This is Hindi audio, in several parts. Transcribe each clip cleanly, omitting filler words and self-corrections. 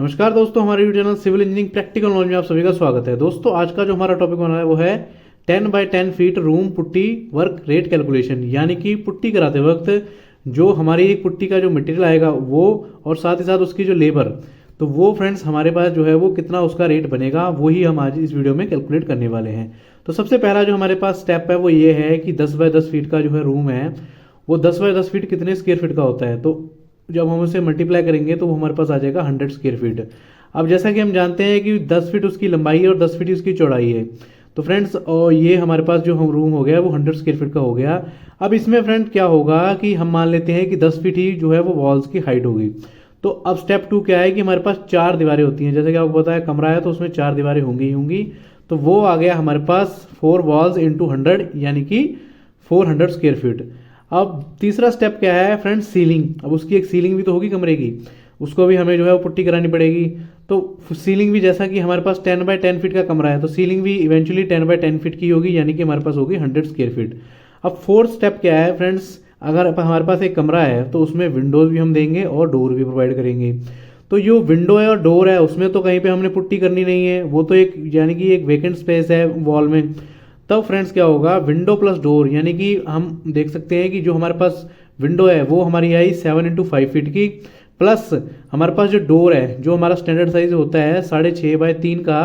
नमस्कार दोस्तों, हमारे youtube channel civil engineering practical knowledge में आप सभी का स्वागत है। दोस्तों आज का जो हमारा टॉपिक बना है वो है 10 by 10 feet room putty work rate calculation, यानी कि पुट्टी कराते वक्त जो हमारी एक पुट्टी का जो मटेरियल आएगा वो और साथ ही साथ उसकी जो लेबर, तो वो फ्रेंड्स हमारे पास जो है वो कितना उसका रेट बनेगा वही हम आज इस वीडियो में कैलकुलेट करने वाले हैं। तो सबसे पहला जो हमारे पास स्टेप है वो ये है कि 10 बाय 10 फीट का जो है रूम है वो 10 बाय 10 फीट कितने स्क्वायर फीट का होता है। तो जब हम उसे मल्टीप्लाई करेंगे तो वो हमारे पास आ जाएगा 100 स्क्वायर फीट। अब जैसा कि हम जानते हैं कि 10 फीट उसकी लंबाई है और 10 फीट उसकी चौड़ाई है, तो फ्रेंड्स और ये हमारे पास जो हम रूम हो गया वो 100 स्क्वायर फीट का हो गया। अब इसमें फ्रेंड क्या होगा कि हम मान लेते हैं कि 10 फीट ही जो है वो वॉल्स की हाइट होगी। तो अब स्टेप 2 क्या है कि हमारे पास 4 दीवारें होती हैं, जैसे कि आपको पता है कमरा है तो उसमें 4 दीवारें होंगी ही होंगी। तो वो आ गया हमारे पास 4 वॉल्स इंटू 100 यानी कि 400 स्क्वायर फीट। अब तीसरा स्टेप क्या है फ्रेंड्स, सीलिंग। अब उसकी एक सीलिंग भी तो होगी कमरे की, उसको भी हमें जो है वो पुट्टी करानी पड़ेगी। तो सीलिंग भी जैसा कि हमारे पास 10 बाय 10 फीट का कमरा है तो सीलिंग भी इवेंचुअली 10 बाय 10 फीट की होगी, यानी कि हमारे पास होगी 100 स्क्वायर फीट। अब फोर्थ स्टेप क्या है फ्रेंड्स, अगर हमारे पास एक कमरा है तो उसमें विंडोज़ भी हम देंगे और डोर भी प्रोवाइड करेंगे। तो जो विंडो है और डोर है उसमें तो कहीं पे हमने पुट्टी करनी नहीं है, वो तो एक यानी कि एक वेकेंट स्पेस है वॉल में। तब फ्रेंड्स क्या होगा, विंडो प्लस डोर, यानी कि हम देख सकते हैं कि जो हमारे पास विंडो है वो हमारी आई 7 इंटू 5 फीट की, प्लस हमारे पास जो डोर है जो हमारा स्टैंडर्ड साइज होता है 6.5 बाय 3 का,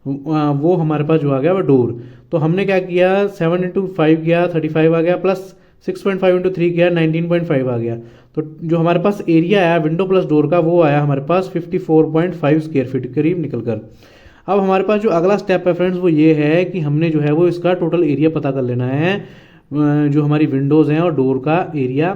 वो हमारे पास जो आ गया वो डोर। तो हमने क्या किया, 7 इंटू 5 किया 35 आ गया, प्लस 6.5 इंटू 3 किया 19.5 आ गया। तो जो हमारे पास एरिया आया विंडो प्लस डोर का वो आया हमारे पास 54.5 स्क्वायर फीट करीब निकल कर। अब हमारे पास जो अगला स्टेप है फ्रेंड्स वो ये है कि हमने जो है वो इसका टोटल एरिया पता कर लेना है, जो हमारी विंडोज़ हैं और डोर का एरिया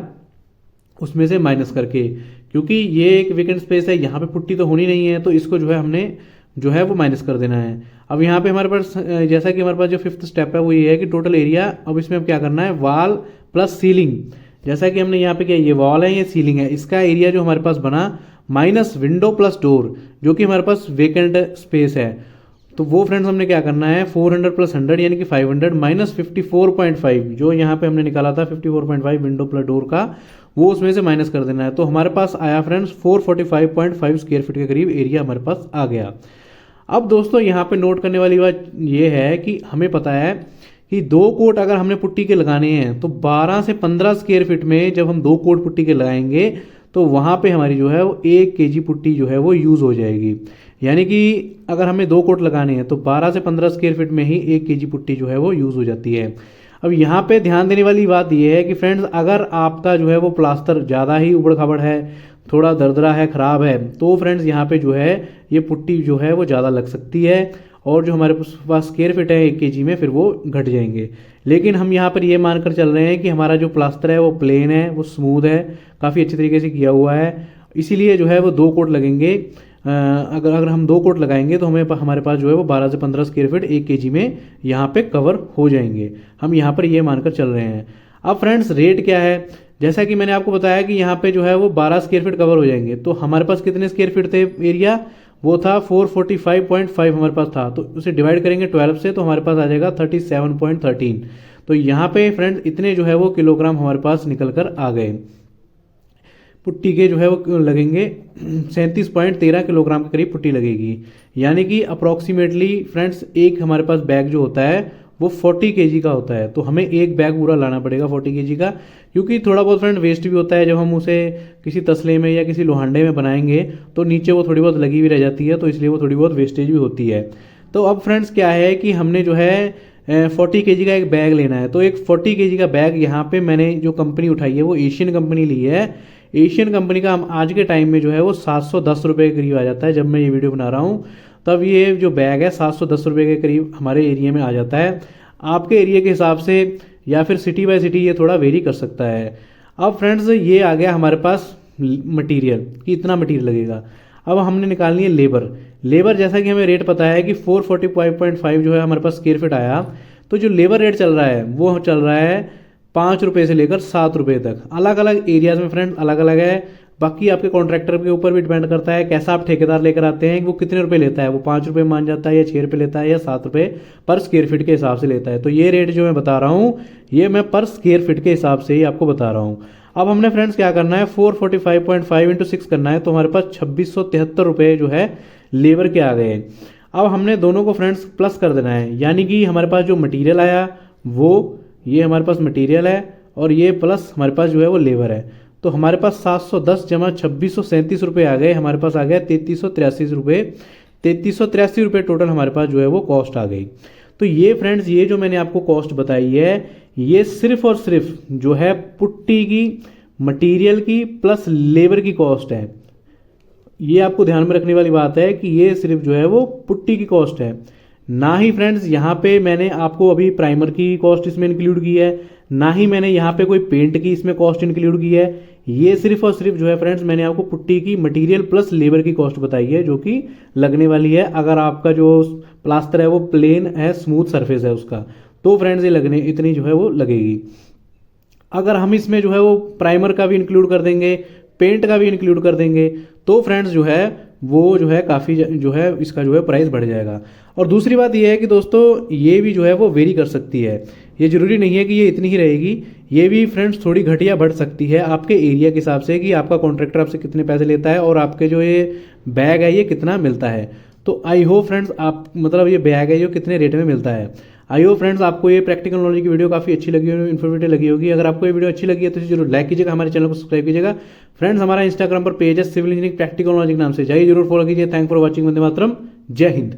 उसमें से माइनस करके, क्योंकि ये एक वेकेंट स्पेस है, यहाँ पे पुट्टी तो होनी नहीं है, तो इसको जो है हमने जो है वो माइनस कर देना है। अब यहाँ पे हमारे पास जैसा कि हमारे पास जो फिफ्थ स्टेप है वो ये है कि टोटल एरिया, अब इसमें अब क्या करना है, वॉल प्लस सीलिंग। जैसा कि हमने यहाँ पे किया, ये वॉल है ये सीलिंग है, इसका एरिया जो हमारे पास बना माइनस विंडो प्लस डोर जो कि हमारे पास वेकेंट स्पेस है। तो वो फ्रेंड्स हमने क्या करना है, 400 प्लस 100 यानी कि 500 माइनस 54.5 जो यहाँ पे हमने निकाला था 54.5 विंडो प्लस डोर का, वो उसमें से माइनस कर देना है। तो हमारे पास आया फ्रेंड्स 445.5 स्क्वायर फीट के करीब एरिया हमारे पास आ गया। अब दोस्तों यहाँ पे नोट करने वाली बात ये है कि हमें पता है कि 2 कोट अगर हमने पुट्टी के लगाने हैं तो 12 से 15 स्क्वायर फीट में जब हम 2 कोट पुट्टी के लगाएंगे तो वहाँ पे हमारी जो है वो 1 केजी पुट्टी जो है वो यूज़ हो जाएगी। यानी कि अगर हमें 2 कोट लगाने हैं तो 12 से 15 स्क्वायर फीट में ही 1 केजी पुट्टी जो है वो यूज़ हो जाती है। अब यहाँ पे ध्यान देने वाली बात यह है कि फ्रेंड्स अगर आपका जो है वो प्लास्टर ज़्यादा ही उबड़ खाबड़ है, थोड़ा दरदरा है, ख़राब है, तो फ्रेंड्स यहाँ पे जो है ये पुट्टी जो है वो ज़्यादा लग सकती है और जो हमारे पास स्क्वायर फीट है 1 केजी में फिर वो घट जाएंगे। लेकिन हम यहाँ पर ये मानकर चल रहे हैं कि हमारा जो प्लास्टर है वो प्लेन है, वो स्मूथ है, काफ़ी अच्छे तरीके से किया हुआ है, इसीलिए जो है वो 2 कोट लगेंगे। अगर हम 2 कोट लगाएंगे तो हमारे पास जो है वो 12 से 15 स्क्वायर फीट 1 केजी में यहाँ पे कवर हो जाएंगे। हम यहाँ पर ये मानकर चल रहे हैं। अब फ्रेंड्स रेट क्या है, जैसा कि मैंने आपको बताया कि यहाँ पे जो है वो 12 स्क्वायर फीट कवर हो जाएंगे, तो हमारे पास कितने स्क्वायर फीट थे एरिया, वो था 445.5 हमारे पास था, तो उसे डिवाइड करेंगे 12 से तो हमारे पास आ जाएगा 37.13। तो यहाँ पे फ्रेंड्स इतने जो है वो किलोग्राम हमारे पास निकल कर आ गए। पुट्टी के जो है वो लगेंगे 37.13 किलोग्राम के करीब पुट्टी लगेगी, यानी कि अप्रॉक्सीमेटली फ्रेंड्स एक हमारे पास बैग जो होता है वो 40 केजी का होता है। तो हमें एक बैग पूरा लाना पड़ेगा 40 केजी का, क्योंकि थोड़ा बहुत फ्रेंड वेस्ट भी होता है, जब हम उसे किसी तसले में या किसी लोहांडे में बनाएंगे तो नीचे वो थोड़ी बहुत लगी हुई रह जाती है, तो इसलिए वो थोड़ी बहुत वेस्टेज भी होती है। तो अब फ्रेंड्स क्या है कि हमने जो है 40 केजी का एक बैग लेना है, तो एक 40 केजी का बैग यहाँ पे मैंने जो कंपनी उठाई है वो एशियन कंपनी ली है। एशियन कंपनी का हम आज के टाइम में जो है वो 710 रुपये के करीब आ जाता है। जब मैं ये वीडियो बना रहा हूँ तब ये जो बैग है 710 रुपये के करीब हमारे एरिया में आ जाता है। आपके एरिया के हिसाब से या फिर सिटी बाय सिटी ये थोड़ा वेरी कर सकता है। अब फ्रेंड्स ये आ गया हमारे पास मटेरियल कि इतना मटेरियल लगेगा। अब हमने निकालनी है लेबर जैसा कि हमें रेट पता है कि 445.5 जो है हमारे पास स्क्वायर फीट आया, तो जो लेबर रेट चल रहा है वो चल रहा है 5 रुपये से लेकर 7 रुपये तक। अलग अलग एरियाज में फ्रेंड अलग अलग है, बाकी आपके कॉन्ट्रैक्टर के ऊपर भी डिपेंड करता है कैसा आप ठेकेदार लेकर आते हैं, वो कितने रुपए लेता है, वो 5 रुपये मान जाता है या 6 रुपये लेता है या 7 रुपये पर स्क्वायर फीट के हिसाब से लेता है। तो ये रेट जो मैं बता रहा हूँ ये मैं पर स्क्वायर फीट के हिसाब से ही आपको बता रहा हूँ। अब हमने फ्रेंड्स क्या करना है, 445.5 इंटू 6 करना है, तो हमारे पास 2673 रुपये जो है लेबर के आ गए। अब हमने दोनों को फ्रेंड्स प्लस कर देना है, यानी कि हमारे पास जो मटेरियल आया वो, ये हमारे पास मटेरियल है और ये प्लस हमारे पास जो है वो लेबर है। तो हमारे पास 710 जमा 2637 रुपये आ गए, हमारे पास आ गया 3383 रुपये। 3383 रुपये टोटल हमारे पास जो है वो कॉस्ट आ गई। तो ये फ्रेंड्स, ये जो मैंने आपको कॉस्ट बताई है, ये सिर्फ और सिर्फ जो है पुट्टी की, मटेरियल की प्लस लेबर की कॉस्ट है। ये आपको ध्यान में रखने वाली बात है कि ये सिर्फ जो है वो पुट्टी की कॉस्ट है, ना ही फ्रेंड्स यहाँ पे मैंने आपको अभी प्राइमर की कॉस्ट इसमें इंक्लूड की है, ना ही मैंने यहाँ पे कोई पेंट की इसमें कॉस्ट इंक्लूड की है। ये सिर्फ और सिर्फ जो है फ्रेंड्स मैंने आपको पुट्टी की मटेरियल प्लस लेबर की कॉस्ट बताई है, जो कि लगने वाली है। अगर आपका जो प्लास्टर है वो प्लेन है, स्मूथ सरफेस है उसका, तो फ्रेंड्स ये लगने इतनी जो है वो लगेगी। अगर हम इसमें जो है वो प्राइमर का भी इंक्लूड कर देंगे, पेंट का भी इंक्लूड कर देंगे, तो फ्रेंड्स जो है वो जो है काफ़ी जो है इसका जो है प्राइस बढ़ जाएगा। और दूसरी बात ये है कि दोस्तों ये भी जो है वो वेरी कर सकती है, ये ज़रूरी नहीं है कि ये इतनी ही रहेगी, ये भी फ्रेंड्स थोड़ी घट या बढ़ सकती है आपके एरिया के हिसाब से, कि आपका कॉन्ट्रैक्टर आपसे कितने पैसे लेता है और आपके जो ये बैग है ये कितना मिलता है। तो आई होप फ्रेंड्स आप, मतलब ये बैग है जो कितने रेट में मिलता है। आई होप फ्रेंड्स आपको ये प्रैक्टिकल नॉलेज की वीडियो काफ़ी अच्छी लगी होगी, इन्फॉर्मेटिव लगी होगी। अगर आपको ये वीडियो अच्छी लगी है तो जरूर लाइक कीजिएगा, हमारे चैनल को सब्सक्राइब कीजिएगा। फ्रेंड्स हमारा इंस्टाग्राम पर पेज है सिविल इंजीनियरिंग प्रैक्टिकल नॉलेज के नाम से, जाइए जरूर फॉलो कीजिए। Thank for watching. वंदे मातरम। जय हिंद।